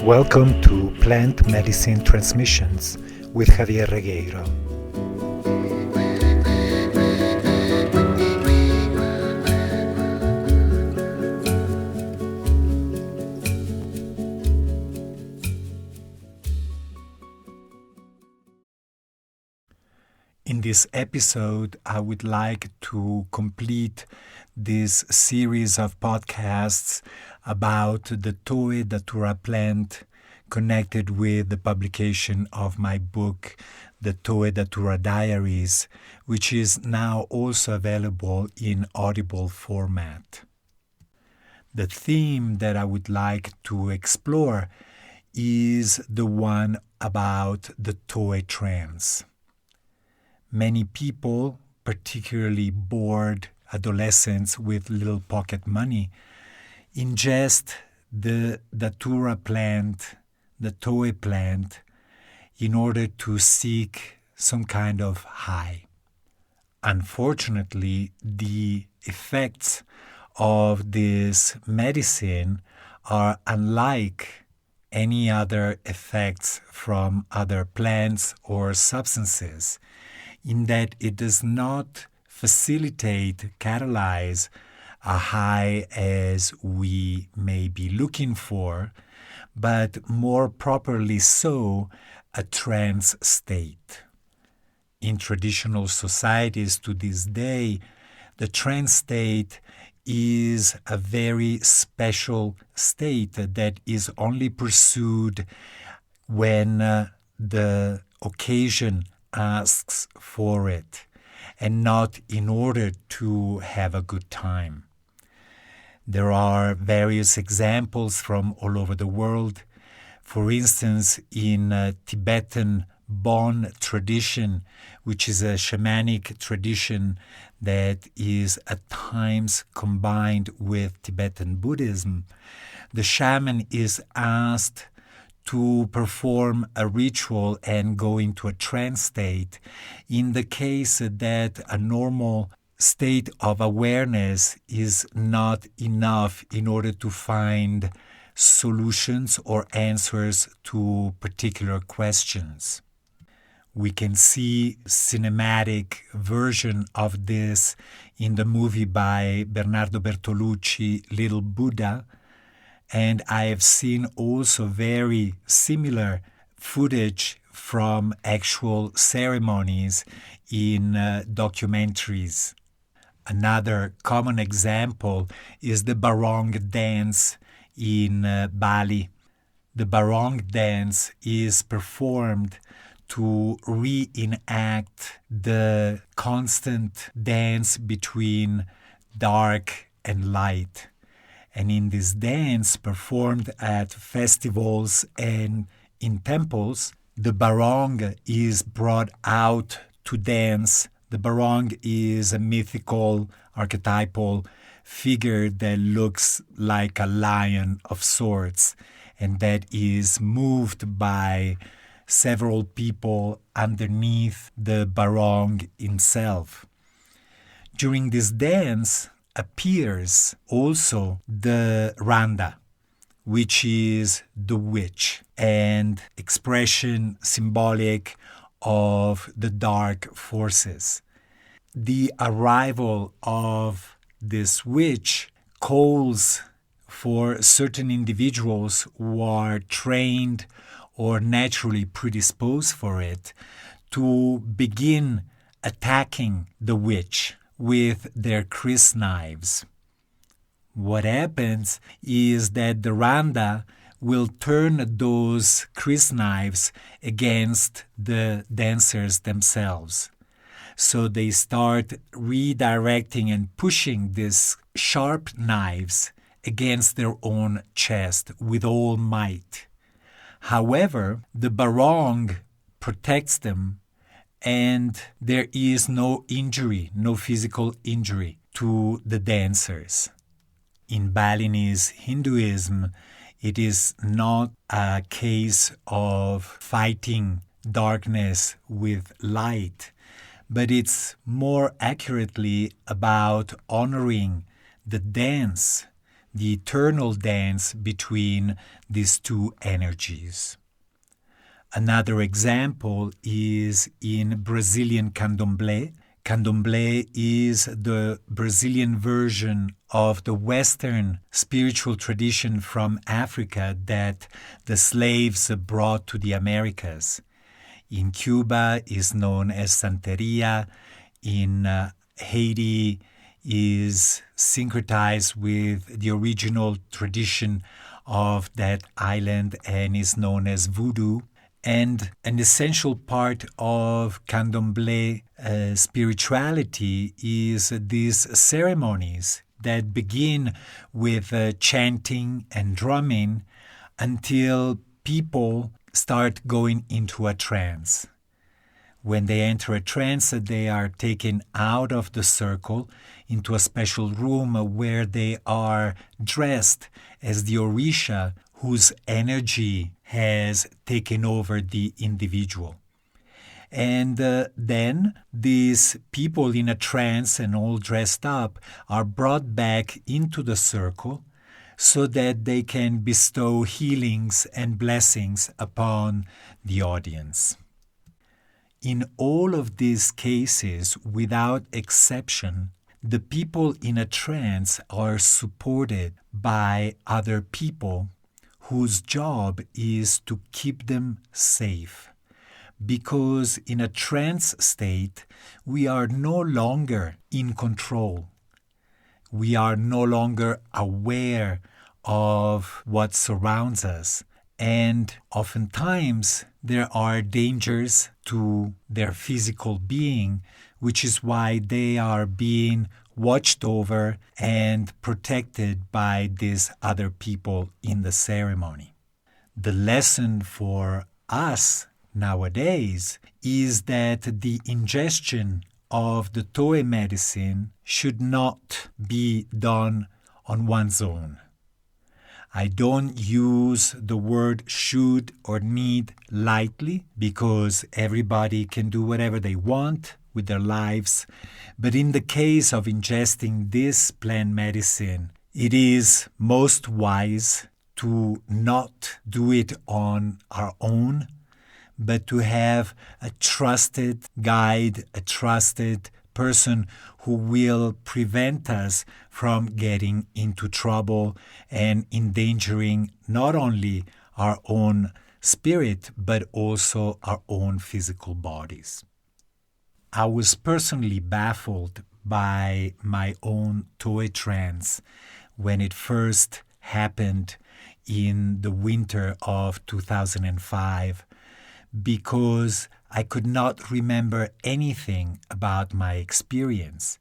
Welcome to Plant Medicine Transmissions with Javier Regueiro. In this episode, I would like to complete this series of podcasts about the Datura plant connected with the publication of my book, the Datura Diaries, which is now also available in Audible format. The theme that I would like to explore is the one about the trance. Many people, particularly bored adolescents with little pocket money, ingest the Datura plant, the Toe plant, in order to seek some kind of high. Unfortunately, the effects of this medicine are unlike any other effects from other plants or substances, in that it does not facilitate, catalyze a high as we may be looking for, but more properly so, a trance state. In traditional societies to this day, the trance state is a very special state that is only pursued when the occasion asks for it, and not in order to have a good time. There are various examples from all over the world. For instance, in Tibetan Bon tradition, which is a shamanic tradition that is at times combined with Tibetan Buddhism, the shaman is asked to perform a ritual and go into a trance state in the case that a normal state of awareness is not enough in order to find solutions or answers to particular questions. We can see cinematic version of this in the movie by Bernardo Bertolucci, Little Buddha, and I have seen also very similar footage from actual ceremonies in documentaries. Another common example is the barong dance in Bali. The barong dance is performed to reenact the constant dance between dark and light. And in this dance, performed at festivals and in temples, the barong is brought out to dance. The barong is a mythical, archetypal figure that looks like a lion of sorts, and that is moved by several people underneath the barong itself. During this dance appears also the Randa, which is the witch, and expression symbolic of the dark forces. The arrival of this witch calls for certain individuals who are trained or naturally predisposed for it to begin attacking the witch with their crysknives. What happens is that the Randa will turn those crysknives against the dancers themselves. So they start redirecting and pushing these sharp knives against their own chest with all might. However, the barong protects them, and there is no injury, no physical injury to the dancers. In Balinese Hinduism, it is not a case of fighting darkness with light, but it's more accurately about honoring the dance the eternal dance between these two energies. Another example is in Brazilian candomblé. Candomblé is the Brazilian version of the Western spiritual tradition from Africa that the slaves brought to the Americas. In Cuba is known as Santeria. In Haiti is syncretized with the original tradition of that island and is known as voodoo. And an essential part of candomblé spirituality is these ceremonies that begin with chanting and drumming until people start going into a trance. When they enter a trance, they are taken out of the circle into a special room where they are dressed as the Orisha whose energy has taken over the individual. And then these people in a trance and all dressed up are brought back into the circle so that they can bestow healings and blessings upon the audience. In all of these cases, without exception, the people in a trance are supported by other people whose job is to keep them safe. Because in a trance state, we are no longer in control. We are no longer aware of what surrounds us. And oftentimes there are dangers to their physical being, which is why they are being watched over and protected by these other people in the ceremony. The lesson for us nowadays is that the ingestion of the Toei medicine should not be done on one's own. I don't use the word should or need lightly because everybody can do whatever they want with their lives. But in the case of ingesting this plant medicine, it is most wise to not do it on our own, but to have a trusted guide, a trusted person who will prevent us from getting into trouble and endangering not only our own spirit, but also our own physical bodies. I was personally baffled by my own Toei trance when it first happened in the winter of 2005, because I could not remember anything about my experience,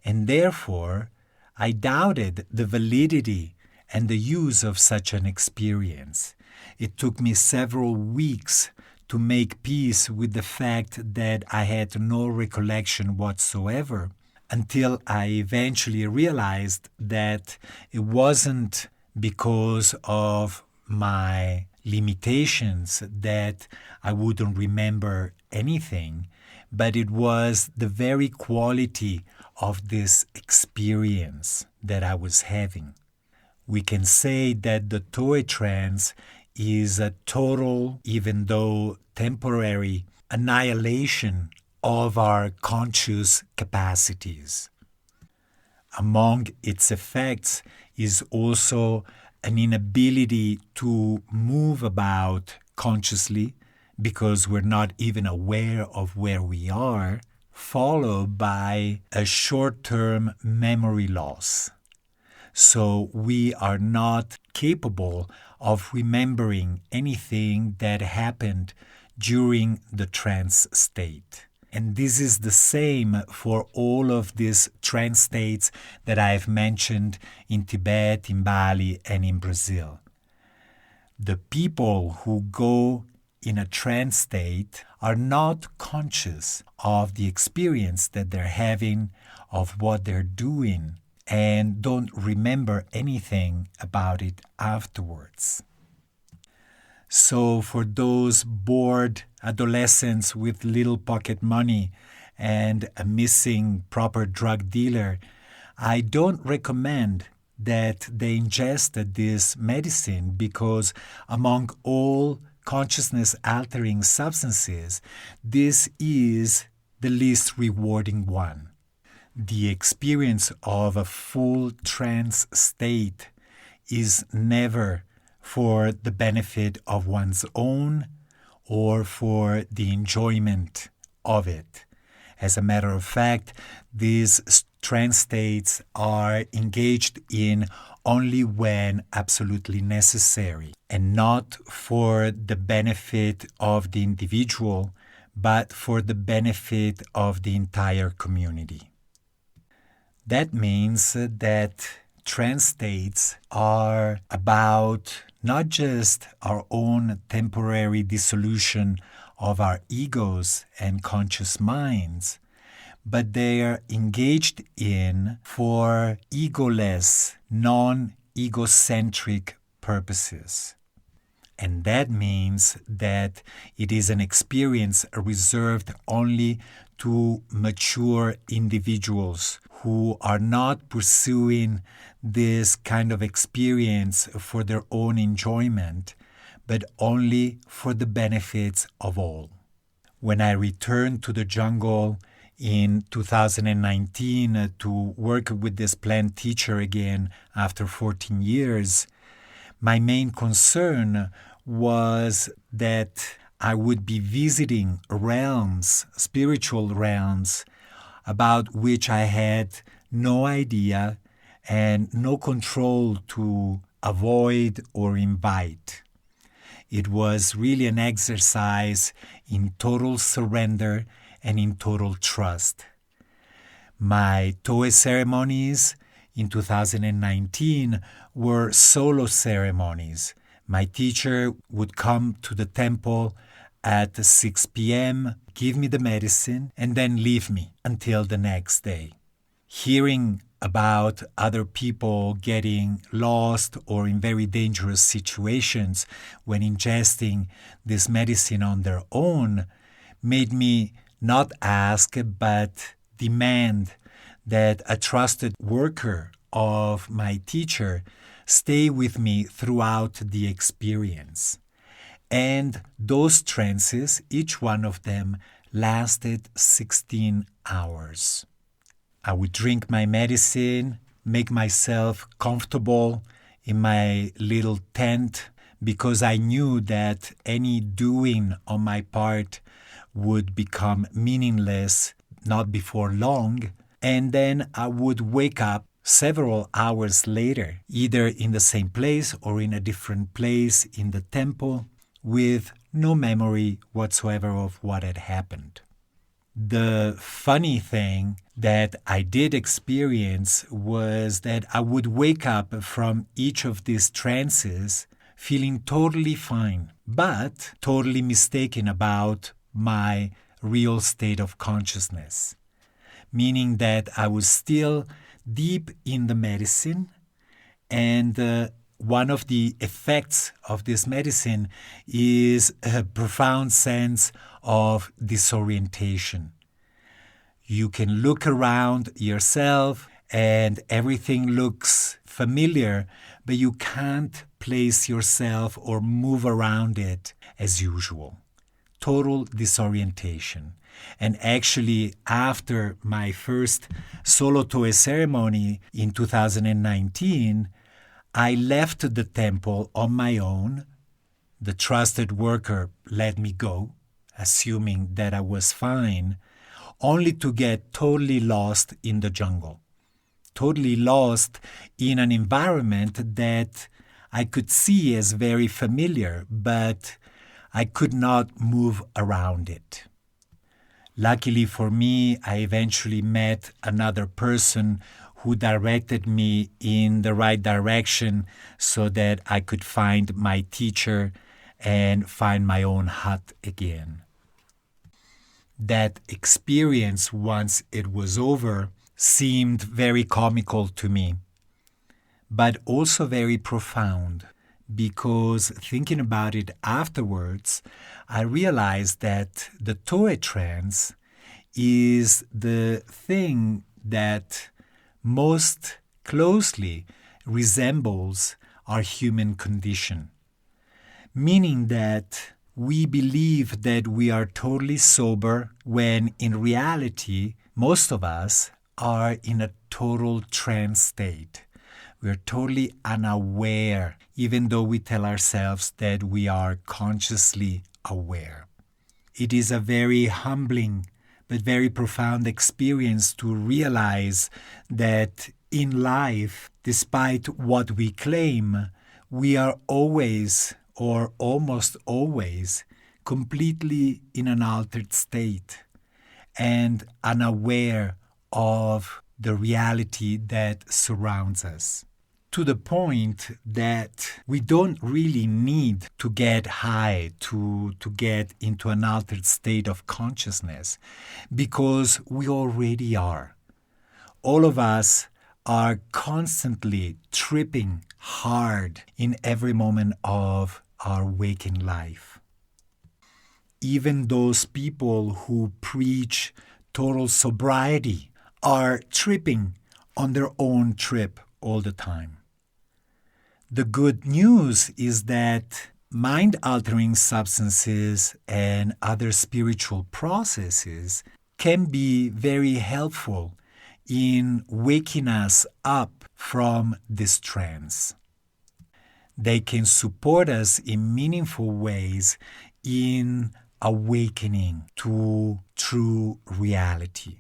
and therefore I doubted the validity and the use of such an experience. It took me several weeks to make peace with the fact that I had no recollection whatsoever, until I eventually realized that it wasn't because of my limitations that I wouldn't remember anything, but it was the very quality of this experience that I was having. We can say that the Toei trance is a total, even though temporary, annihilation of our conscious capacities. Among its effects is also an inability to move about consciously because we're not even aware of where we are, followed by a short-term memory loss. So we are not capable of remembering anything that happened during the trance state. And this is the same for all of these trance states that I've mentioned in Tibet, in Bali, and in Brazil. The people who go in a trance state are not conscious of the experience that they're having, of what they're doing, and don't remember anything about it afterwards. So for those bored adolescents with little pocket money and a missing proper drug dealer, I don't recommend that they ingested this medicine because among all consciousness-altering substances, this is the least rewarding one. The experience of a full trance state is never for the benefit of one's own or for the enjoyment of it. As a matter of fact, these trance states are engaged in only when absolutely necessary, and not for the benefit of the individual, but for the benefit of the entire community. That means that trance states are about not just our own temporary dissolution of our egos and conscious minds, but they are engaged in for egoless, non-egocentric purposes. And that means that it is an experience reserved only to mature individuals who are not pursuing this kind of experience for their own enjoyment, but only for the benefits of all. When I returned to the jungle in 2019 to work with this plant teacher again after 14 years, my main concern was that I would be visiting realms, spiritual realms, about which I had no idea and no control to avoid or invite. It was really an exercise in total surrender and in total trust. My Toe ceremonies in 2019 were solo ceremonies. My teacher would come to the temple at 6 p.m., give me the medicine, and then leave me until the next day. Hearing about other people getting lost or in very dangerous situations when ingesting this medicine on their own made me not ask but demand that a trusted worker of my teacher stay with me throughout the experience. And those trances, each one of them, lasted 16 hours. I would drink my medicine, make myself comfortable in my little tent, because I knew that any doing on my part would become meaningless not before long. And then I would wake up several hours later, either in the same place or in a different place in the temple, with no memory whatsoever of what had happened. The funny thing that I did experience was that I would wake up from each of these trances feeling totally fine, but totally mistaken about my real state of consciousness, meaning that I was still deep in the medicine, and one of the effects of this medicine is a profound sense of disorientation. You can look around yourself and everything looks familiar, but you can't place yourself or move around it as usual. Total disorientation. And actually, after my first solo Toe ceremony in 2019, I left the temple on my own. The trusted worker let me go, assuming that I was fine, only to get totally lost in the jungle. Totally lost in an environment that I could see as very familiar, but I could not move around it. Luckily for me, I eventually met another person who directed me in the right direction so that I could find my teacher and find my own hut again. That experience, once it was over, seemed very comical to me, but also very profound, because thinking about it afterwards, I realized that the Toe trance is the thing that most closely resembles our human condition, meaning that we believe that we are totally sober when in reality, most of us are in a total trance state. We're totally unaware, even though we tell ourselves that we are consciously aware. It is a very humbling but very profound experience to realize that in life, despite what we claim, we are always or almost always completely in an altered state and unaware of the reality that surrounds us. To the point that we don't really need to get high, to get into an altered state of consciousness, because we already are. All of us are constantly tripping hard in every moment of our waking life. Even those people who preach total sobriety are tripping on their own trip all the time. The good news is that mind-altering substances and other spiritual processes can be very helpful in waking us up from this trance. They can support us in meaningful ways in awakening to true reality.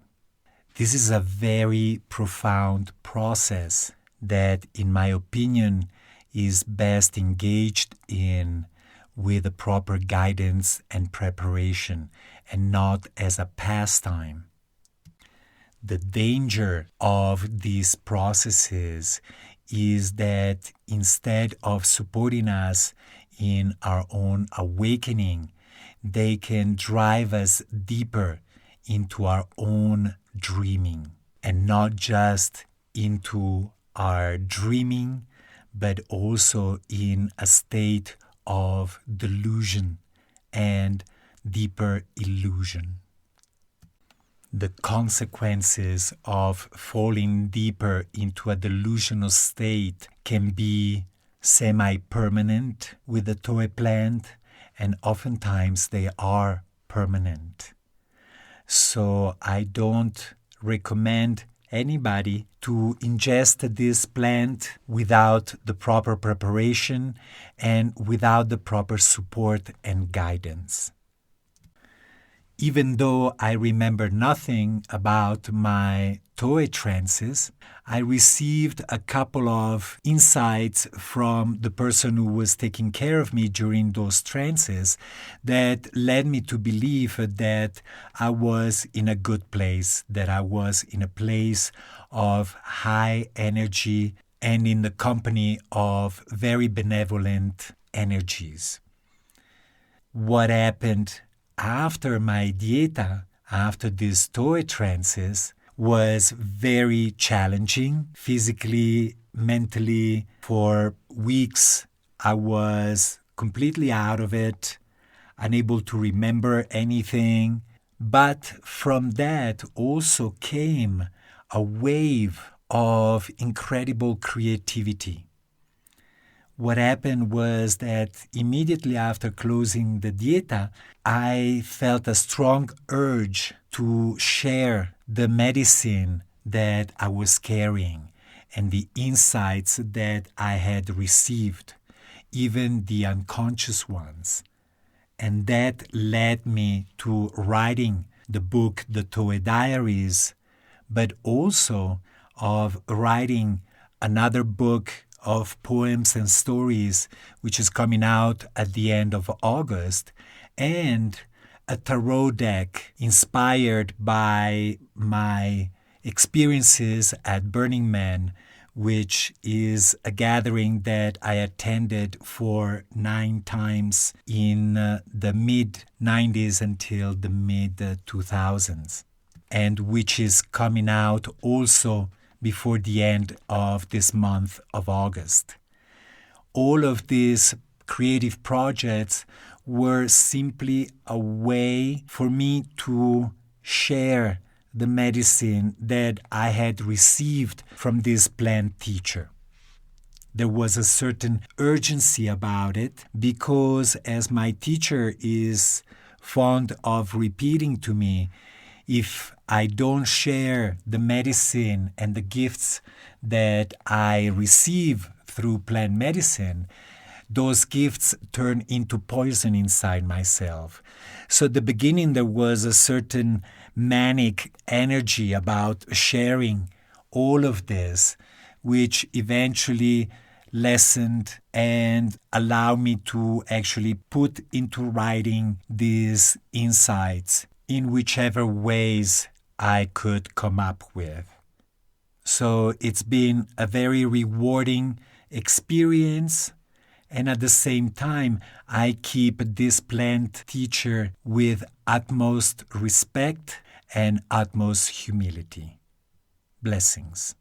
This is a very profound process that, in my opinion, is best engaged in with the proper guidance and preparation and not as a pastime. The danger of these processes is that instead of supporting us in our own awakening, they can drive us deeper into our own dreaming, and not just into our dreaming, but also in a state of delusion and deeper illusion. The consequences of falling deeper into a delusional state can be semi-permanent with the Toei plant, and oftentimes they are permanent. So I don't recommend anybody to ingest this plant without the proper preparation and without the proper support and guidance. Even though I remember nothing about my Toei trances, I received a couple of insights from the person who was taking care of me during those trances that led me to believe that I was in a good place, that I was in a place of high energy and in the company of very benevolent energies. What happened after my dieta, after these Toei trances, was very challenging physically, mentally. For weeks, I was completely out of it, unable to remember anything. But from that also came a wave of incredible creativity. What happened was that immediately after closing the dieta, I felt a strong urge to share the medicine that I was carrying and the insights that I had received, even the unconscious ones. And that led me to writing the book, The Toei Diaries, but also of writing another book of poems and stories, which is coming out at the end of August, and a tarot deck inspired by my experiences at Burning Man, which is a gathering that I attended for 9 times in the mid-90s until the mid-2000s, and which is coming out also before the end of this month of August. All of these creative projects were simply a way for me to share the medicine that I had received from this plant teacher. There was a certain urgency about it because, as my teacher is fond of repeating to me, if I don't share the medicine and the gifts that I receive through plant medicine, those gifts turn into poison inside myself. So at the beginning, there was a certain manic energy about sharing all of this, which eventually lessened and allowed me to actually put into writing these insights in whichever ways I could come up with. So it's been a very rewarding experience. And at the same time, I keep this plant teacher with utmost respect and utmost humility. Blessings.